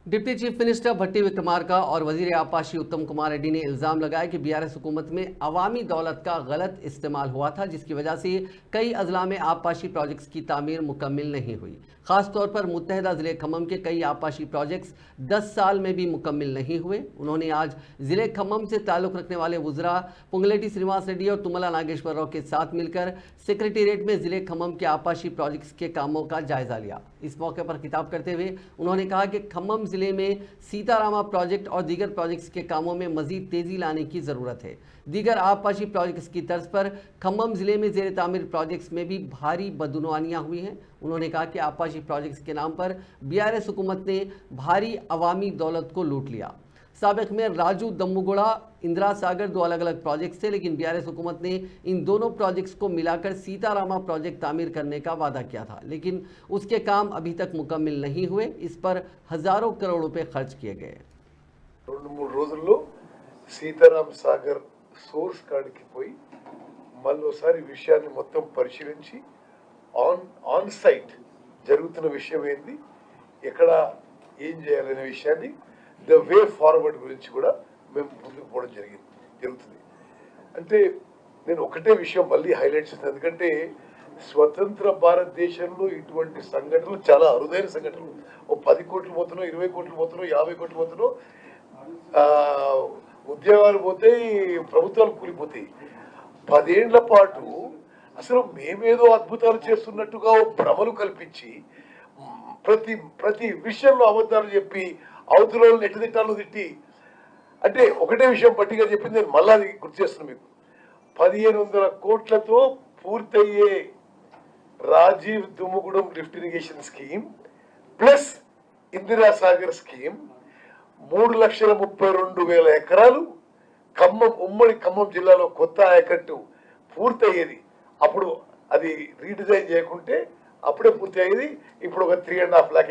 Deputy chief minister भट्टी विक्रमार्का और वजीर आबपाशी उत्तम कुमार रेड्डी ने इल्ज़ाम लगाया कि बीआरएस हुकूमत में अवामी दौलत का गलत इस्तेमाल हुआ था, जिसकी वजह से कई अजला में आबपाशी प्रोजेक्ट्स की तामीर मुकम्मिल नहीं हुई। ख़ास तौर पर मुत्तहदा ज़िले खम्मम के कई आबपाशी प्रोजेक्ट्स 10 साल में भी मुकम्मिल नहीं हुए। उन्होंने आज ज़िले खम्मम से ताल्लुक़ रखने वाले वज़रा पुंगलेटी श्रीनिवास रेड्डी और तुमला नागेश्वर राव के साथ मिलकर सेक्रेटेरिएट में ज़िले खम्मम के आबपाशी प्रोजेक्ट्स के कामों का जायज़ा लिया। इस मौके पर खिताब करते हुए उन्होंने कहा कि खम्मम ज़िले में सीतारामा प्रोजेक्ट और दीगर प्रोजेक्ट्स के कामों में मज़ीद तेज़ी लाने की ज़रूरत है। दीगर आबपाशी प्रोजेक्ट्स की तर्ज पर खम्मम ज़िले में ज़ेर तामीर प्रोजेक्ट्स में भी भारी बदनुवानियाँ हुई हैं। उन्होंने कहा कि आबपाशी प्रोजेक्ट्स के नाम पर बीआरएस हुकूमत ने भारी अवामी दौलत को लूट लिया। साबिक में राजू दम्मुगुड़ा इंदिरा सागर दो अलग अलग प्रोजेक्ट्स थे, लेकिन बीआरएस हुकूमत ने इन दोनों प्रोजेक्ट्स को मिलाकर सीतारामा प्रोजेक्ट तामीर करने का वादा किया था, लेकिन उसके काम अभी तक मुकम्मिल नहीं हुए। इस पर हज़ारों करोड़ रुपए खर्च किए गए। 2-3 రోజుల్లో సీతారాం సాగర్ సోర్స్ కాడికి పోయి మళ్ళోసారి విషయాన్ని మొత్తం పరిశీలించి ఆన్ సైట్ జరుగుతున్న విషయం ఏంది, ఎక్కడ ఏం చేయాలనే విషయాన్ని ద వే ఫార్వర్డ్ గురించి కూడా మేము ముందుకు పోవడం జరుగుతుంది. అంటే నేను ఒకటే విషయం మళ్ళీ హైలైట్ చేస్తాను, ఎందుకంటే స్వతంత్ర భారతదేశంలో ఇటువంటి సంఘటనలు చాలా అరుదైన సంఘటనలు. ఓ 10 కోట్లు పోతున్నావు, 20 కోట్లు పోతున్నావు, 50 కోట్లు పోతున్నావు, ఉద్యోగాలు పోతాయి, ప్రభుత్వాలు కూలిపోతాయి. 10 ఏళ్ల పాటు అసలు మేమేదో అద్భుతాలు చేస్తున్నట్టుగా భ్రమలు కల్పించి ప్రతి విషయంలో అబద్ధాలు చెప్పి అవతలను ఎట్టు తిట్టాలో తిట్టి, అంటే ఒకటే విషయం పట్టిగా చెప్పింది, నేను మళ్ళా అది గుర్తు చేస్తున్నాను మీకు. 1500 కోట్లతో పూర్తయ్యే Rajiv Dummugudem lift irrigation scheme plus Indira Sagar scheme 3,32,000 ఎకరాలు ఉమ్మడి ఖమ్మం జిల్లాలో కొత్త ఆయకట్టు పూర్తయ్యేది. అప్పుడు అది రీడిజైన్ చేయకుంటే అప్పుడే పూర్తి అయ్యేది. ఇప్పుడు ఒక 3.5 lakh